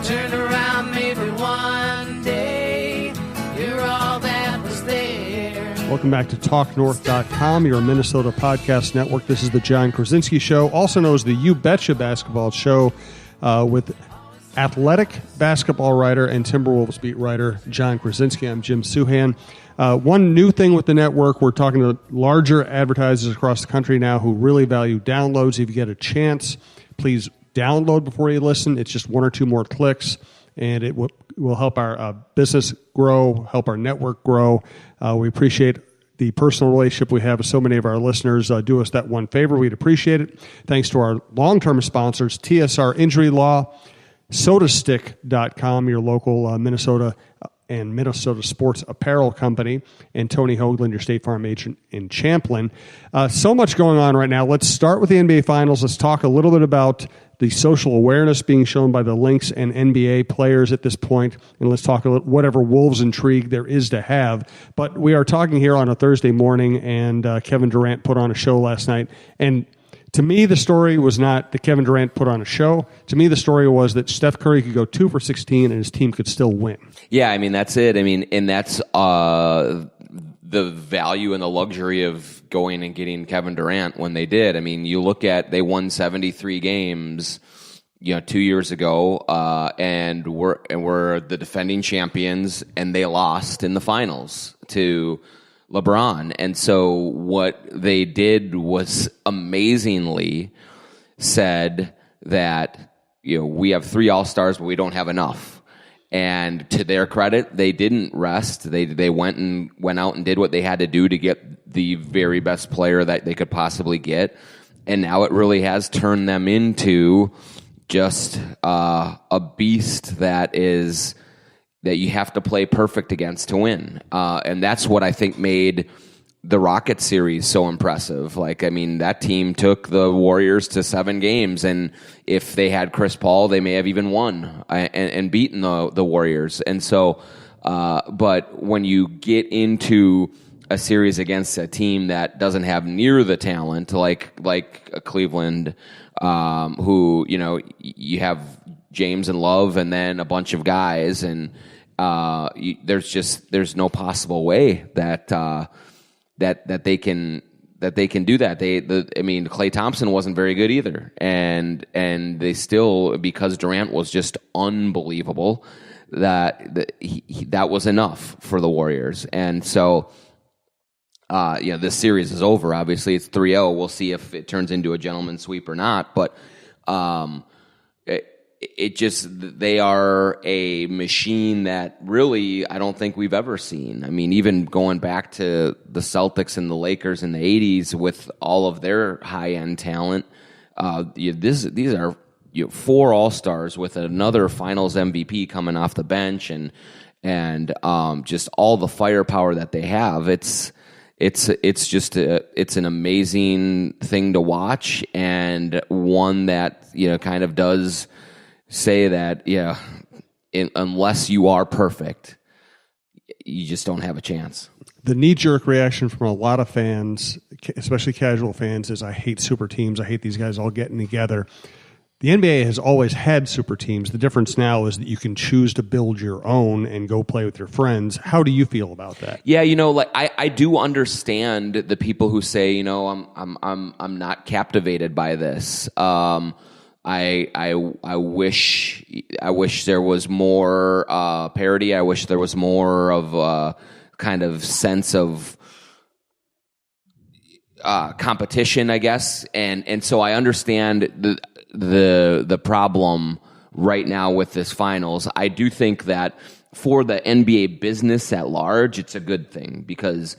Turn around, maybe one day you're all that was there. Welcome back to talknorth.com, your Minnesota podcast network. This is the Jon Krawczynski Show, also known as the You Betcha Basketball Show, with athletic basketball writer and Timberwolves beat writer Jon Krawczynski. I'm Jim Souhan. One new thing with the network, we're talking to larger advertisers across the country now who really value downloads. If you get a chance, please download before you listen. It's just one or two more clicks, and it will help our business grow, help our network grow. We appreciate the personal relationship we have with so many of our listeners. Do us that one favor. We'd appreciate it. Thanks to our long-term sponsors, TSR Injury Law, SodaStick.com, your local Minnesota and Minnesota sports apparel company, and Tony Hoaglund, your State Farm agent in Champlin. So much going on right now. Let's start with the NBA Finals. Let's talk a little bit about the social awareness being shown by the Lynx and NBA players at this point, and let's talk about whatever Wolves intrigue there is to have. But we are talking here on a Thursday morning, and Kevin Durant put on a show last night, and to me, the story was not that Kevin Durant put on a show. To me, the story was that Steph Curry could go 2 for 16 and his team could still win. Yeah, I mean, that's it. I mean, and that's the value and the luxury of going and getting Kevin Durant when they did. I mean, you look at, they won 73 games, 2 years ago, and were the defending champions, and they lost in the finals to LeBron. And so what they did was amazingly said that, we have 3 All-Stars, but we don't have enough. And to their credit, they didn't rest. They went out and did what they had to do to get the very best player that they could possibly get. And now it really has turned them into just a beast that you have to play perfect against to win. And that's what I think made the Rockets series so impressive. That team took the Warriors to 7 games, and if they had Chris Paul, they may have even won and beaten the Warriors. And so, but when you get into a series against a team that doesn't have near the talent, like Cleveland, who, you have James and Love and then a bunch of guys, and there's no possible way that they can do that. Klay Thompson wasn't very good either, and they still, because Durant was just unbelievable, that was enough for the Warriors. And so, this series is over. Obviously, it's 3-0. We'll see if it turns into a gentleman's sweep or not. But they are a machine that really I don't think we've ever seen. I mean, even going back to the Celtics and the Lakers in the 80s with all of their high-end talent, these are 4 All-Stars with another Finals MVP coming off the bench, and just all the firepower that they have. It's an amazing thing to watch, and one that kind of does say that unless you are perfect, you just don't have a chance. The knee-jerk reaction from a lot of fans, especially casual fans, is I hate super teams. I hate these guys all getting together. The NBA has always had super teams. The difference now is that you can choose to build your own and go play with your friends. How do you feel about that? Yeah, I do understand the people who say, I'm not captivated by this. I wish there was more parity. I wish there was more of a kind of sense of competition, I guess. And so I understand the problem right now with this finals. I do think that for the NBA business at large, it's a good thing because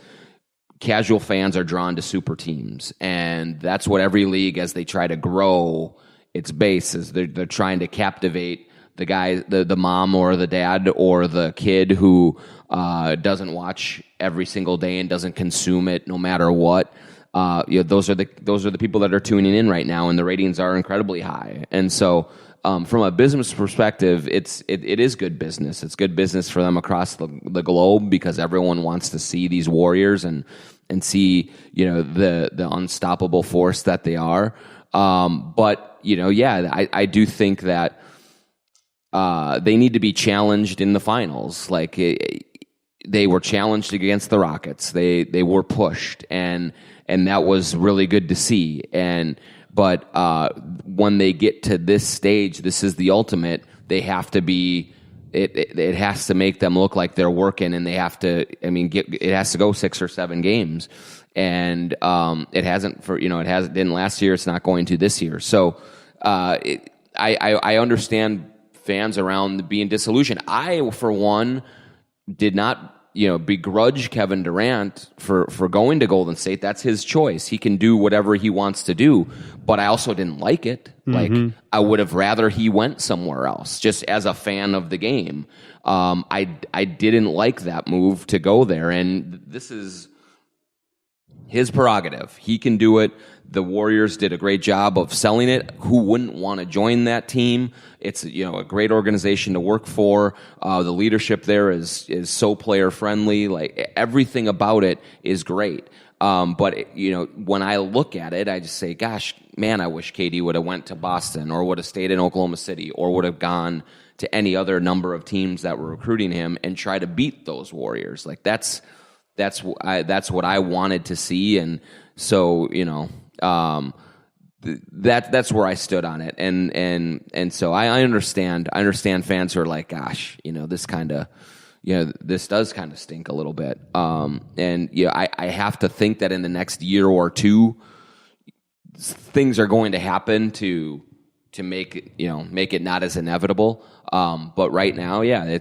casual fans are drawn to super teams, and that's what every league, as they try to grow its base, is they're trying to captivate the guy, the mom or the dad or the kid who doesn't watch every single day and doesn't consume it no matter what. Those are the people that are tuning in right now, and the ratings are incredibly high. And so, from a business perspective, it is good business. It's good business for them across the globe because everyone wants to see these Warriors and see the unstoppable force that they are. But I do think that they need to be challenged in the finals. Like they were challenged against the Rockets. They were pushed, and that was really good to see. But when they get to this stage, this is the ultimate. They have to be. It has to make them look like they're working, and they have to. I mean, it has to go 6 or 7 games, and it hasn't didn't last year. It's not going to this year. So I understand fans around being disillusioned. I, for one, did not begrudge Kevin Durant for going to Golden State. That's his choice. He can do whatever he wants to do. But I also didn't like it. Like, I would have rather he went somewhere else, just as a fan of the game. I didn't like that move to go there. And this is his prerogative. He can do it. The Warriors did a great job of selling it. Who wouldn't want to join that team? It's a great organization to work for. The leadership there is so player friendly. Like, everything about it is great. But when I look at it, I just say, gosh, man, I wish KD would have went to Boston, or would have stayed in Oklahoma City, or would have gone to any other number of teams that were recruiting him and try to beat those Warriors. Like, that's what I wanted to see. And so, that's where I stood on it. And so I understand fans who are like, gosh, this kind of, this does kind of stink a little bit. I have to think that in the next year or two, things are going to happen to make it not as inevitable. But right now, I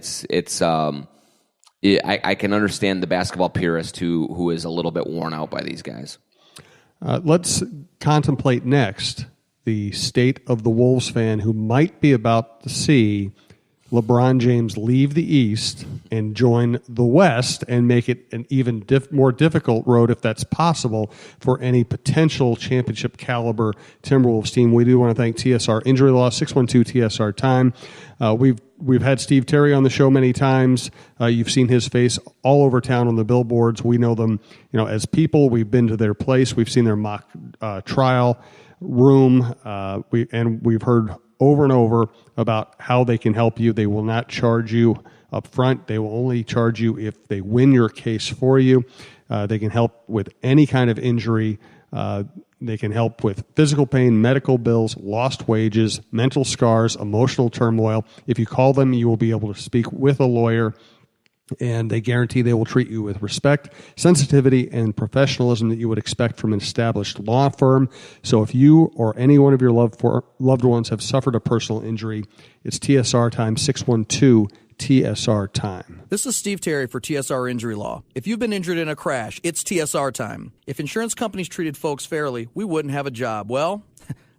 can understand the basketball purist who is a little bit worn out by these guys. Let's contemplate next the state of the Wolves fan who might be about to see LeBron James leave the East and join the West and make it an even more difficult road, if that's possible, for any potential championship caliber Timberwolves team. We do want to thank TSR Injury Law, 612-TSR-TIME. We've had Steve Terry on the show many times. You've seen his face all over town on the billboards. We know them, as people. We've been to their place. We've seen their mock trial room. We've heard over and over about how they can help you. They will not charge you up front. They will only charge you if they win your case for you. They can help with any kind of injury. They can help with physical pain, medical bills, lost wages, mental scars, emotional turmoil. If you call them, you will be able to speak with a lawyer, and they guarantee they will treat you with respect, sensitivity, and professionalism that you would expect from an established law firm. So if you or any one of your loved ones have suffered a personal injury, it's TSR time, 612-TSR time. This is Steve Terry for TSR Injury Law. If you've been injured in a crash, it's TSR time. If insurance companies treated folks fairly, we wouldn't have a job. Well,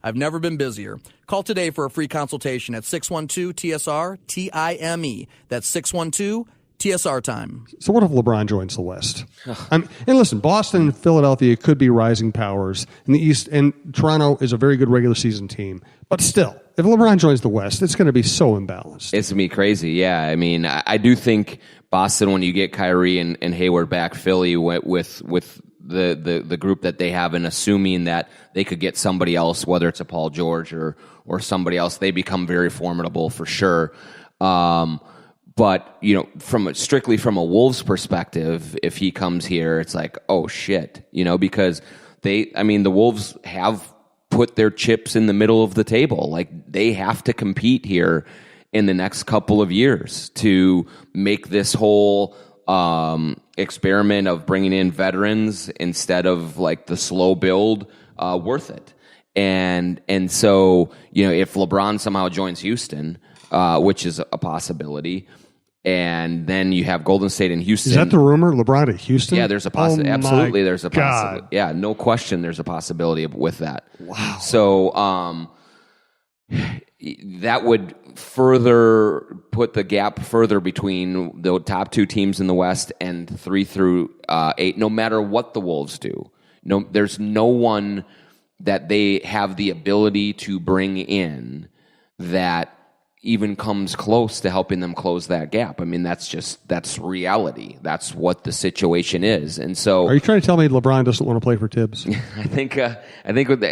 I've never been busier. Call today for a free consultation at 612-TSR-TIME. That's 612-TSR time. So what if LeBron joins the West? And listen, Boston and Philadelphia could be rising powers in the East, and Toronto is a very good regular season team. But still, if LeBron joins the West, it's going to be so imbalanced. It's going to be crazy, yeah. I mean, I do think Boston, when you get Kyrie and Hayward back, Philly with the group that they have, and assuming that they could get somebody else, whether it's a Paul George or somebody else, they become very formidable for sure. But, strictly from a Wolves perspective, if he comes here, it's like, oh shit, because the Wolves have put their chips in the middle of the table. Like, they have to compete here in the next couple of years to make this whole experiment of bringing in veterans instead of like the slow build worth it. And so, if LeBron somehow joins Houston, which is a possibility, and then you have Golden State and Houston. Is that the rumor? LeBron at Houston? Yeah, there's a possibility. Absolutely, there's a possibility. God. Yeah, no question, there's a possibility with that. Wow. So that would further put the gap further between the top two teams in the West and 3 through 8. No matter what the Wolves do, there's no one that they have the ability to bring in that even comes close to helping them close that gap. I mean, that's reality. That's what the situation is. And so, are you trying to tell me LeBron doesn't want to play for Tibbs? I think with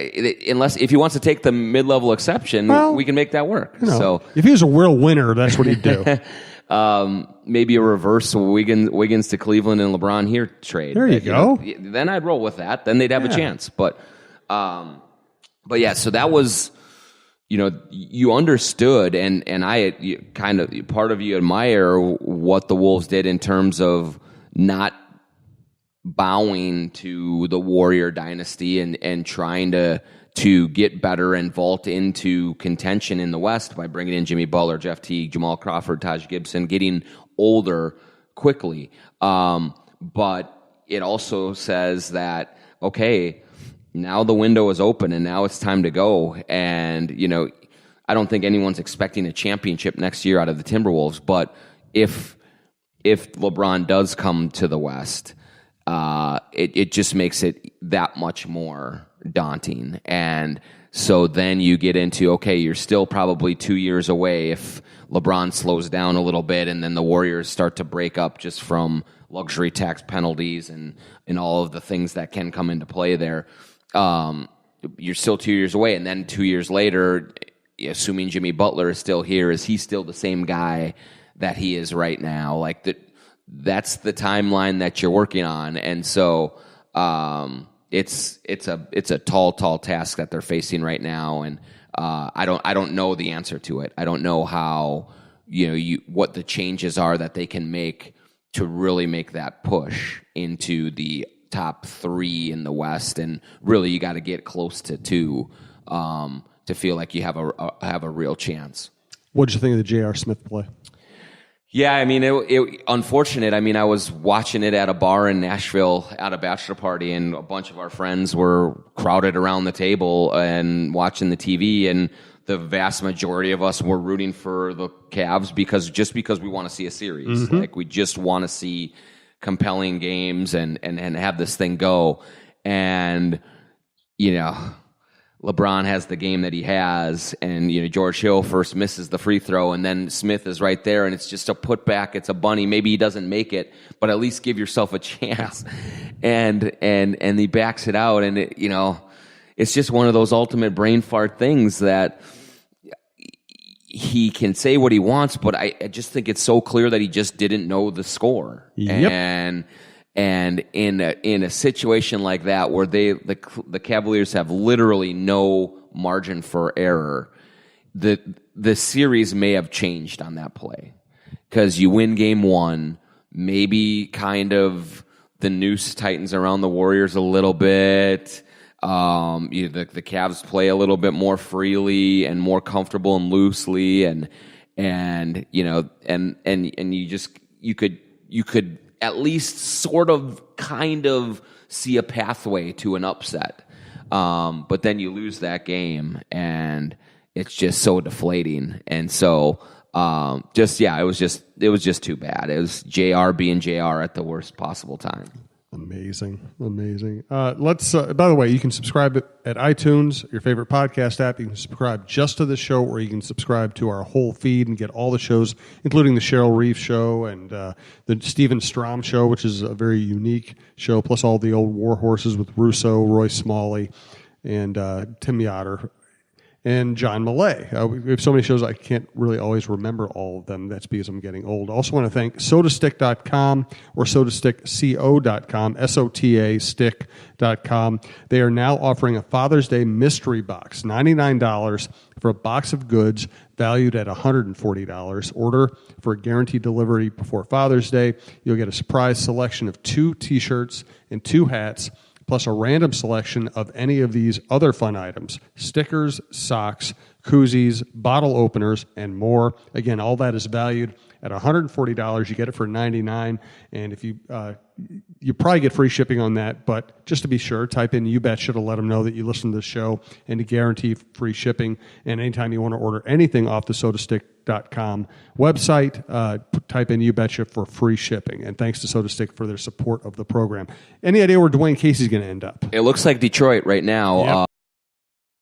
unless if he wants to take the mid-level exception, we can make that work. So if he was a real winner, that's what he'd do. Maybe a reverse Wiggins to Cleveland and LeBron here trade. There you go. Then I'd roll with that. Then they'd have a chance. But yeah, so that was, you understood, and I kind of, part of you admire what the Wolves did in terms of not bowing to the Warrior dynasty and trying to get better and vault into contention in the West by bringing in Jimmy Butler, Jeff Teague, Jamal Crawford, Taj Gibson, getting older quickly. But it also says that, okay, now the window is open and now it's time to go. And, I don't think anyone's expecting a championship next year out of the Timberwolves, but if LeBron does come to the West, it just makes it that much more daunting. And so then you get into, okay, you're still probably 2 years away if LeBron slows down a little bit and then the Warriors start to break up just from luxury tax penalties and all of the things that can come into play there. You're still 2 years away. And then 2 years later, assuming Jimmy Butler is still here, is he still the same guy that he is right now? Like that's the timeline that you're working on. And so, it's a tall task that they're facing right now, and I don't know the answer to it. I don't know how what the changes are that they can make to really make that push into the top 3 in the West, and really you got to get close to 2 to feel like you have a real chance. What did you think of the J.R. Smith play? Yeah, I mean, it unfortunate. I mean, I was watching it at a bar in Nashville at a bachelor party, and a bunch of our friends were crowded around the table and watching the TV, and the vast majority of us were rooting for the Cavs because we want to see a series. Mm-hmm. Like, we just want to see compelling games and have this thing go. And, LeBron has the game that he has, and George Hill first misses the free throw, and then Smith is right there, and it's just a putback, it's a bunny. Maybe he doesn't make it, but at least give yourself a chance. And he backs it out, and it's just one of those ultimate brain fart things that he can say what he wants, but I just think it's so clear that he just didn't know the score. Yep. And in a situation like that where the Cavaliers have literally no margin for error, the series may have changed on that play, because you win game 1, maybe kind of the noose tightens around the Warriors a little bit. The Cavs play a little bit more freely and more comfortable and loosely, and you could at least sort of kind of see a pathway to an upset. But then you lose that game, and it's just so deflating. And so, it was just too bad. It was JR being JR at the worst possible time. Amazing. Let's. By the way, you can subscribe at iTunes, your favorite podcast app. You can subscribe just to the show, or you can subscribe to our whole feed and get all the shows, including the Cheryl Reeve Show and the Stephen Strom Show, which is a very unique show, plus all the old war horses with Russo, Roy Smalley, and Tim Yoder, and John Millay. We have so many shows I can't really always remember all of them. That's because I'm getting old. I also want to thank sodastick.com or sodastickco.com, SOTA stick.com. They are now offering a Father's Day mystery box, $99 for a box of goods valued at $140. Order for guaranteed delivery before Father's Day. You'll get a surprise selection of 2 T-shirts and 2 hats, plus a random selection of any of these other fun items: stickers, socks, koozies, bottle openers, and more. Again, all that is valued at $140. You get it for $99, and if you probably get free shipping on that, but just to be sure, type in "You Betcha" to let them know that you listen to the show and to guarantee free shipping. And anytime you want to order anything off the sodastick.com website, type in "You Betcha" for free shipping. And thanks to SodaStick for their support of the program. Any idea where Dwayne Casey's going to end up? It looks like Detroit right now. Yep.